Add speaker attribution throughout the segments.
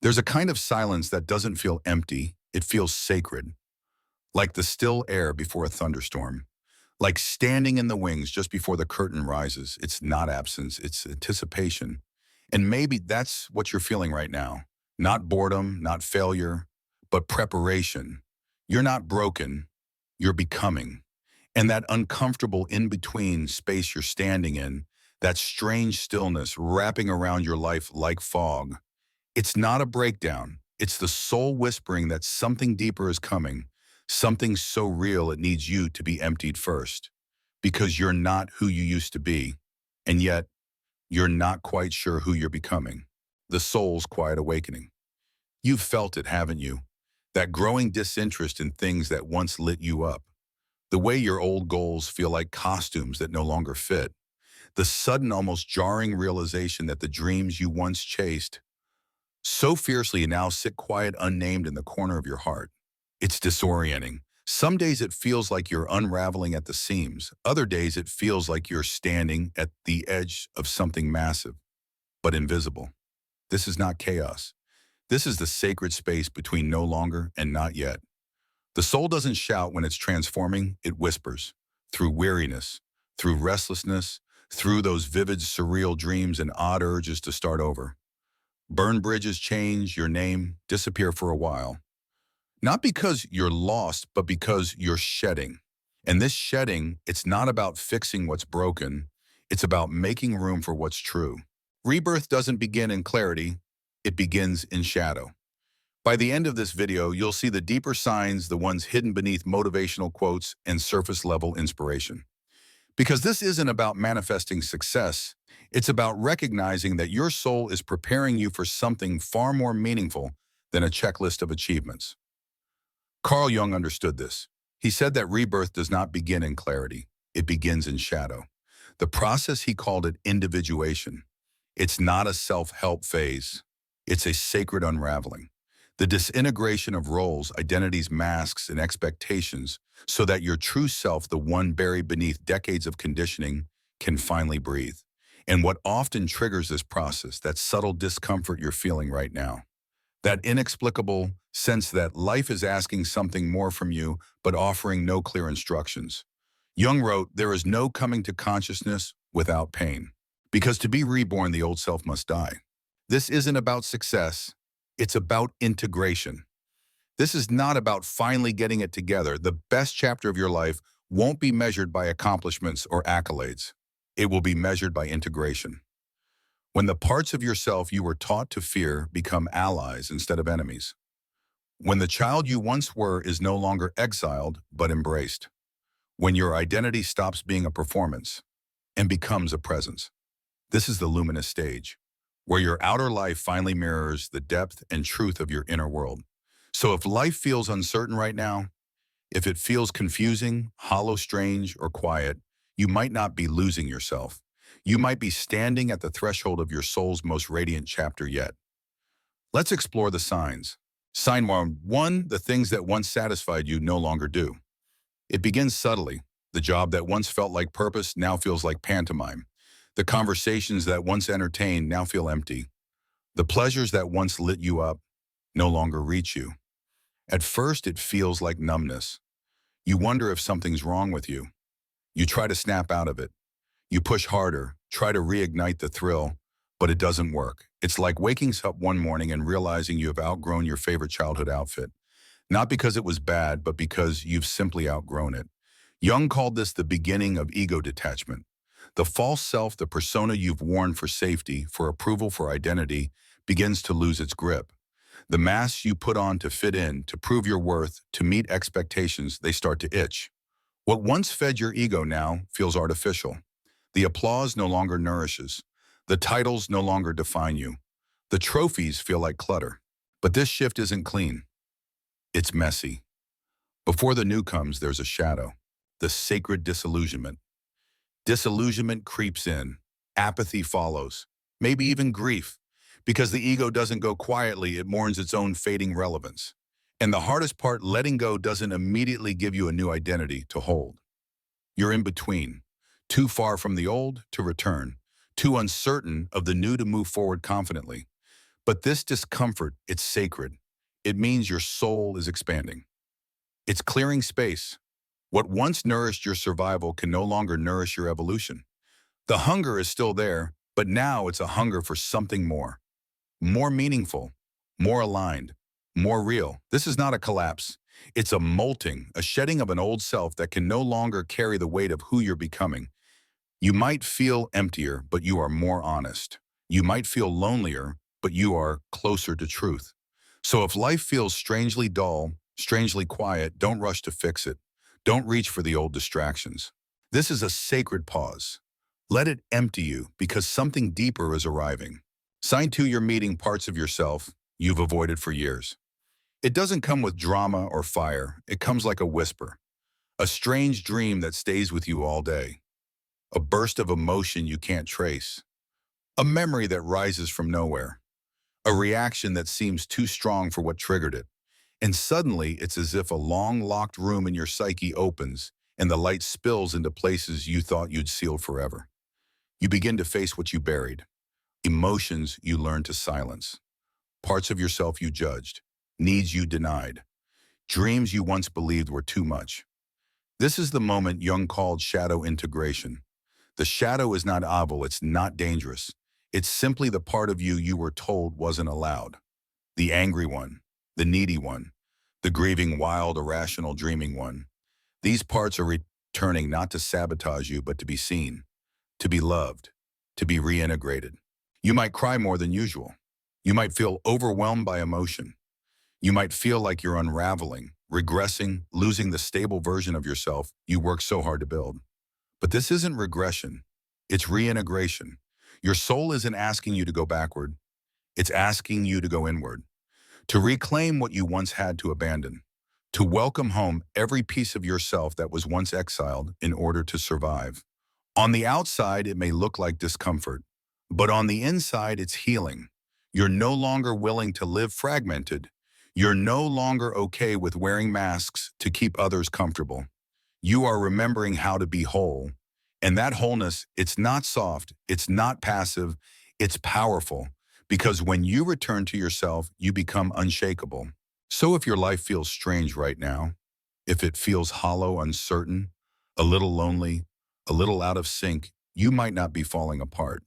Speaker 1: There's a kind of silence that doesn't feel empty. It feels sacred, like the still air before a thunderstorm, like standing in the wings just before the curtain rises. It's not absence, it's anticipation. And maybe that's what you're feeling right now. Not boredom, not failure, but preparation. You're not broken, you're becoming. And that uncomfortable in-between space you're standing in, that strange stillness wrapping around your life like fog, it's not a breakdown. It's the soul whispering that something deeper is coming, something so real it needs you to be emptied first. Because you're not who you used to be, and yet you're not quite sure who you're becoming. The soul's quiet awakening. You've felt it, haven't you? That growing disinterest in things that once lit you up. The way your old goals feel like costumes that no longer fit. The sudden, almost jarring realization that the dreams you once chased so fiercely now sit quiet unnamed in the corner of your heart. It's disorienting. Some days it feels like you're unraveling at the seams. Other days it feels like you're standing at the edge of something massive, but invisible. This is not chaos. This is the sacred space between no longer and not yet. The soul doesn't shout when it's transforming, it whispers. Through weariness, through restlessness, through those vivid, surreal dreams and odd urges to start over. Burn bridges, change your name, disappear for a while. Not because you're lost, but because you're shedding. And this shedding, it's not about fixing what's broken. It's about making room for what's true. Rebirth doesn't begin in clarity. It begins in shadow. By the end of this video, you'll see the deeper signs, the ones hidden beneath motivational quotes and surface-level inspiration. Because this isn't about manifesting success. It's about recognizing that your soul is preparing you for something far more meaningful than a checklist of achievements. Carl Jung understood this. He said that rebirth does not begin in clarity. It begins in shadow. The process, he called it individuation. It's not a self-help phase. It's a sacred unraveling. The disintegration of roles, identities, masks, and expectations so that your true self, the one buried beneath decades of conditioning, can finally breathe. And what often triggers this process, that subtle discomfort you're feeling right now, that inexplicable sense that life is asking something more from you, but offering no clear instructions. Jung wrote, "There is no coming to consciousness without pain, because to be reborn, the old self must die." This isn't about success. It's about integration. This is not about finally getting it together. The best chapter of your life won't be measured by accomplishments or accolades. It will be measured by integration. When the parts of yourself you were taught to fear become allies instead of enemies. When the child you once were is no longer exiled, but embraced. When your identity stops being a performance and becomes a presence. This is the luminous stage, where your outer life finally mirrors the depth and truth of your inner world. So if life feels uncertain right now, if it feels confusing, hollow, strange, or quiet, you might not be losing yourself. You might be standing at the threshold of your soul's most radiant chapter yet. Let's explore the signs. Sign 1, the things that once satisfied you no longer do. It begins subtly. The job that once felt like purpose now feels like pantomime. The conversations that once entertained now feel empty. The pleasures that once lit you up no longer reach you. At first, it feels like numbness. You wonder if something's wrong with you. You try to snap out of it. You push harder, try to reignite the thrill, but it doesn't work. It's like waking up one morning and realizing you have outgrown your favorite childhood outfit. Not because it was bad, but because you've simply outgrown it. Jung called this the beginning of ego detachment. The false self, the persona you've worn for safety, for approval, for identity, begins to lose its grip. The masks you put on to fit in, to prove your worth, to meet expectations, they start to itch. What once fed your ego now feels artificial. The applause no longer nourishes. The titles no longer define you. The trophies feel like clutter. But this shift isn't clean. It's messy. Before the new comes, there's a shadow. The sacred disillusionment. Disillusionment creeps in. Apathy follows. Maybe even grief. Because the ego doesn't go quietly, it mourns its own fading relevance. And the hardest part, letting go doesn't immediately give you a new identity to hold. You're in between. Too far from the old to return. Too uncertain of the new to move forward confidently. But this discomfort, it's sacred. It means your soul is expanding. It's clearing space. What once nourished your survival can no longer nourish your evolution. The hunger is still there, but now it's a hunger for something more meaningful, more aligned, more real. This is not a collapse. It's a molting, a shedding of an old self that can no longer carry the weight of who you're becoming. You might feel emptier, but you are more honest. You might feel lonelier, but you are closer to truth. So if life feels strangely dull, strangely quiet, don't rush to fix it. Don't reach for the old distractions. This is a sacred pause. Let it empty you because something deeper is arriving. Sign 2, you're meeting parts of yourself you've avoided for years. It doesn't come with drama or fire. It comes like a whisper, a strange dream that stays with you all day, a burst of emotion you can't trace, a memory that rises from nowhere, a reaction that seems too strong for what triggered it. And suddenly, it's as if a long locked room in your psyche opens and the light spills into places you thought you'd sealed forever. You begin to face what you buried, emotions you learned to silence, parts of yourself you judged, needs you denied, dreams you once believed were too much. This is the moment Jung called shadow integration. The shadow is not evil, it's not dangerous. It's simply the part of you you were told wasn't allowed. The angry one, the needy one, the grieving, wild, irrational, dreaming one. These parts are returning not to sabotage you, but to be seen, to be loved, to be reintegrated. You might cry more than usual. You might feel overwhelmed by emotion. You might feel like you're unraveling, regressing, losing the stable version of yourself you worked so hard to build. But this isn't regression. It's reintegration. Your soul isn't asking you to go backward. It's asking you to go inward, to reclaim what you once had to abandon, to welcome home every piece of yourself that was once exiled in order to survive. On the outside, it may look like discomfort, but on the inside, it's healing. You're no longer willing to live fragmented. You're no longer okay with wearing masks to keep others comfortable. You are remembering how to be whole. And that wholeness, it's not soft, it's not passive, it's powerful. Because when you return to yourself, you become unshakable. So if your life feels strange right now, if it feels hollow, uncertain, a little lonely, a little out of sync, you might not be falling apart.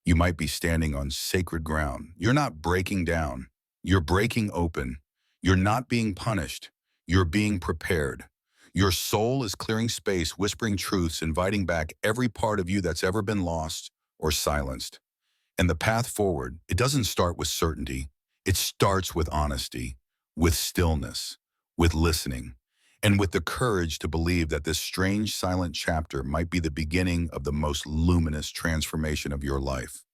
Speaker 1: You might be standing on sacred ground. You're not breaking down. You're breaking open. You're not being punished. You're being prepared. Your soul is clearing space, whispering truths, inviting back every part of you that's ever been lost or silenced. And the path forward, it doesn't start with certainty. It starts with honesty, with stillness, with listening, and with the courage to believe that this strange silent chapter might be the beginning of the most luminous transformation of your life.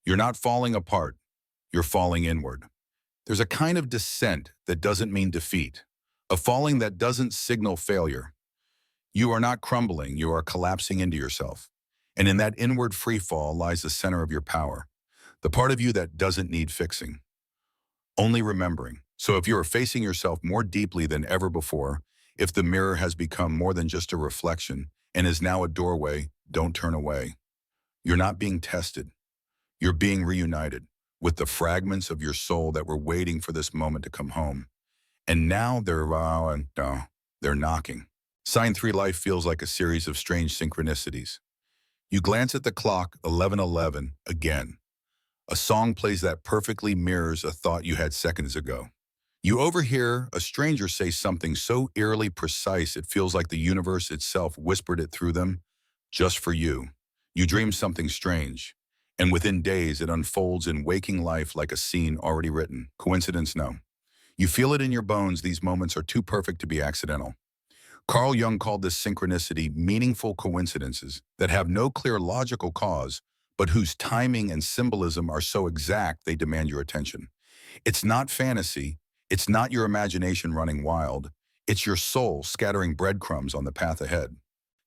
Speaker 1: You're not falling apart. You're falling inward. There's a kind of descent that doesn't mean defeat, a falling that doesn't signal failure. You are not crumbling, you are collapsing into yourself. And in that inward free fall lies the center of your power, the part of you that doesn't need fixing, only remembering. So if you are facing yourself more deeply than ever before, if the mirror has become more than just a reflection and is now a doorway, don't turn away. You're not being tested. You're being reunited with the fragments of your soul that were waiting for this moment to come home. And now they're knocking. Sign 3, life feels like a series of strange synchronicities. You glance at the clock, 11:11, again. A song plays that perfectly mirrors a thought you had seconds ago. You overhear a stranger say something so eerily precise it feels like the universe itself whispered it through them, just for you. You dream something strange, and within days it unfolds in waking life like a scene already written. Coincidence? No. You feel it in your bones. These moments are too perfect to be accidental. Carl Jung called this synchronicity meaningful coincidences that have no clear logical cause, but whose timing and symbolism are so exact they demand your attention. It's not fantasy. It's not your imagination running wild. It's your soul scattering breadcrumbs on the path ahead.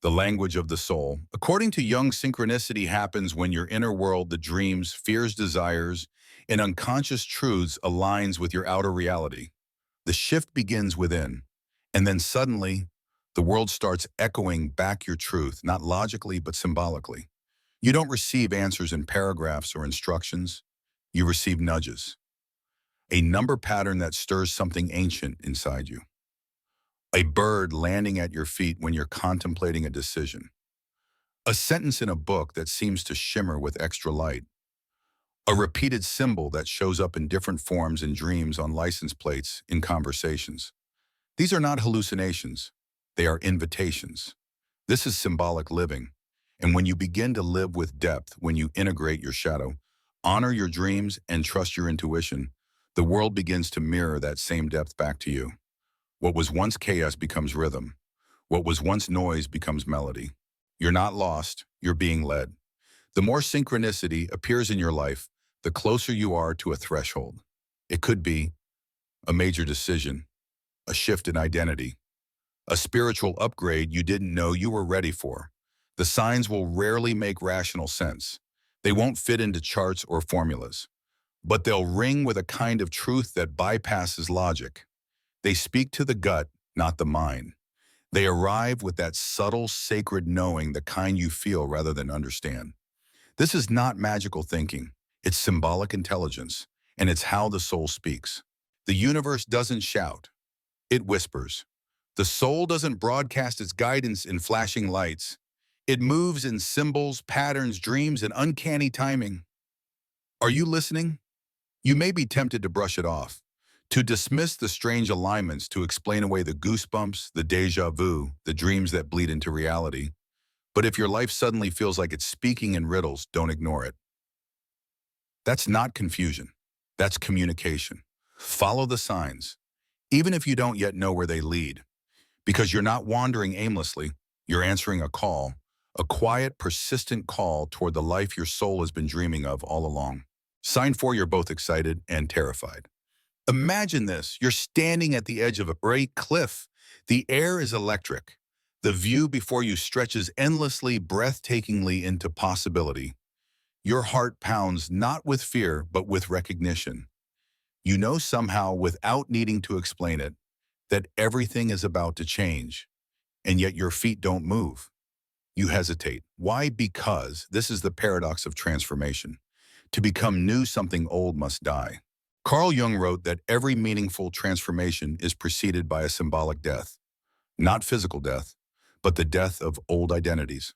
Speaker 1: The language of the soul. According to Jung, synchronicity happens when your inner world, the dreams, fears, desires, and unconscious truths aligns with your outer reality. The shift begins within, and then suddenly, the world starts echoing back your truth, not logically, but symbolically. You don't receive answers in paragraphs or instructions. You receive nudges, a number pattern that stirs something ancient inside you, a bird landing at your feet when you're contemplating a decision, a sentence in a book that seems to shimmer with extra light, a repeated symbol that shows up in different forms in dreams, on license plates, in conversations. These are not hallucinations. They are invitations. This is symbolic living. And when you begin to live with depth, when you integrate your shadow, honor your dreams, and trust your intuition, the world begins to mirror that same depth back to you. What was once chaos becomes rhythm. What was once noise becomes melody. You're not lost, you're being led. The more synchronicity appears in your life, the closer you are to a threshold. It could be a major decision, a shift in identity, a spiritual upgrade you didn't know you were ready for. The signs will rarely make rational sense. They won't fit into charts or formulas, but they'll ring with a kind of truth that bypasses logic. They speak to the gut, not the mind. They arrive with that subtle, sacred knowing, the kind you feel rather than understand. This is not magical thinking. It's symbolic intelligence, and it's how the soul speaks. The universe doesn't shout. It whispers. The soul doesn't broadcast its guidance in flashing lights. It moves in symbols, patterns, dreams, and uncanny timing. Are you listening? You may be tempted to brush it off, to dismiss the strange alignments, to explain away the goosebumps, the déjà vu, the dreams that bleed into reality. But if your life suddenly feels like it's speaking in riddles, don't ignore it. That's not confusion. That's communication. Follow the signs, even if you don't yet know where they lead. Because you're not wandering aimlessly, you're answering a quiet, persistent call toward the life your soul has been dreaming of all along. Sign 4, you're both excited and terrified. Imagine this, you're standing at the edge of a great cliff. The air is electric. The view before you stretches endlessly, breathtakingly into possibility. Your heart pounds not with fear, but with recognition. You know somehow, without needing to explain it, that everything is about to change, and yet your feet don't move. You hesitate. Why? Because this is the paradox of transformation. To become new, something old must die. Carl Jung wrote that every meaningful transformation is preceded by a symbolic death. Not physical death, but the death of old identities,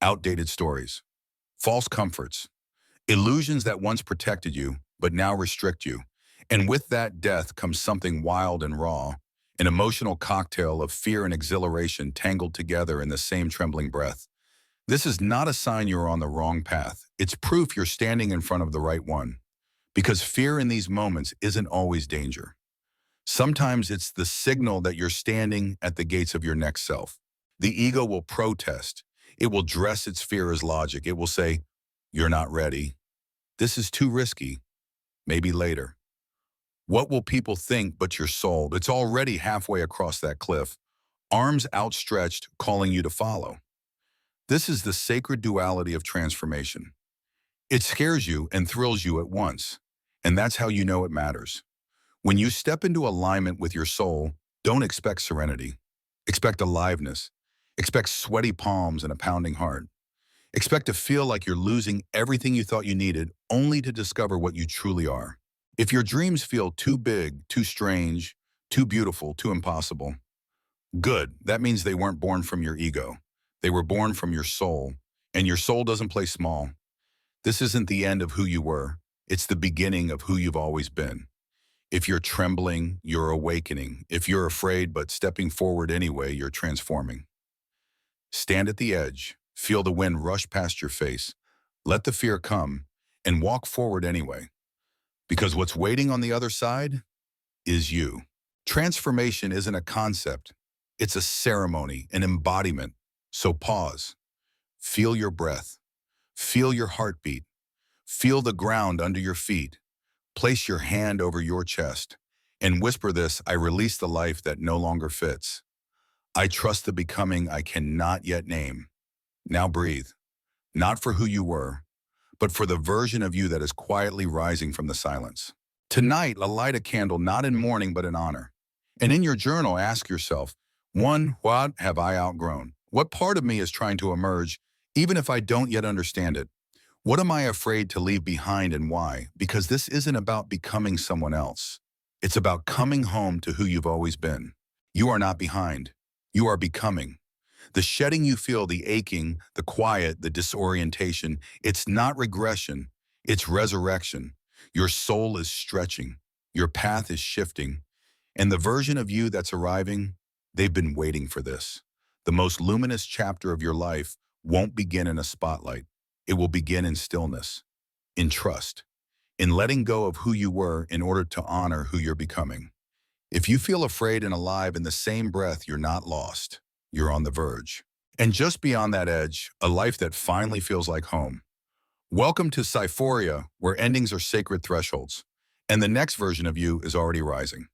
Speaker 1: outdated stories, false comforts, illusions that once protected you, but now restrict you. And with that death comes something wild and raw, an emotional cocktail of fear and exhilaration tangled together in the same trembling breath. This is not a sign you're on the wrong path. It's proof you're standing in front of the right one. Because fear in these moments isn't always danger. Sometimes it's the signal that you're standing at the gates of your next self. The ego will protest. It will dress its fear as logic. It will say, "You're not ready. This is too risky. Maybe later." What will people think? But your soul, it's already halfway across that cliff, arms outstretched, calling you to follow. This is the sacred duality of transformation. It scares you and thrills you at once, and that's how you know it matters. When you step into alignment with your soul, don't expect serenity. Expect aliveness. Expect sweaty palms and a pounding heart. Expect to feel like you're losing everything you thought you needed, only to discover what you truly are. If your dreams feel too big, too strange, too beautiful, too impossible, good. That means they weren't born from your ego. They were born from your soul, and your soul doesn't play small. This isn't the end of who you were. It's the beginning of who you've always been. If you're trembling, you're awakening. If you're afraid but stepping forward anyway, you're transforming. Stand at the edge, feel the wind rush past your face, let the fear come, and walk forward anyway. Because what's waiting on the other side is you. Transformation isn't a concept. It's a ceremony, an embodiment. So pause. Feel your breath. Feel your heartbeat. Feel the ground under your feet. Place your hand over your chest and whisper this: I release the life that no longer fits. I trust the becoming I cannot yet name. Now breathe, not for who you were, but for the version of you that is quietly rising from the silence. Tonight, light a candle not in mourning but in honor. And in your journal, ask yourself, 1, what have I outgrown? What part of me is trying to emerge, even if I don't yet understand it? What am I afraid to leave behind and why? Because this isn't about becoming someone else. It's about coming home to who you've always been. You are not behind. You are becoming. The shedding you feel, the aching, the quiet, the disorientation, it's not regression, it's resurrection. Your soul is stretching. Your path is shifting. And the version of you that's arriving, they've been waiting for this. The most luminous chapter of your life won't begin in a spotlight. It will begin in stillness, in trust, in letting go of who you were in order to honor who you're becoming. If you feel afraid and alive in the same breath, you're not lost. You're on the verge. And just beyond that edge, a life that finally feels like home. Welcome to Cyphoria, where endings are sacred thresholds. And the next version of you is already rising.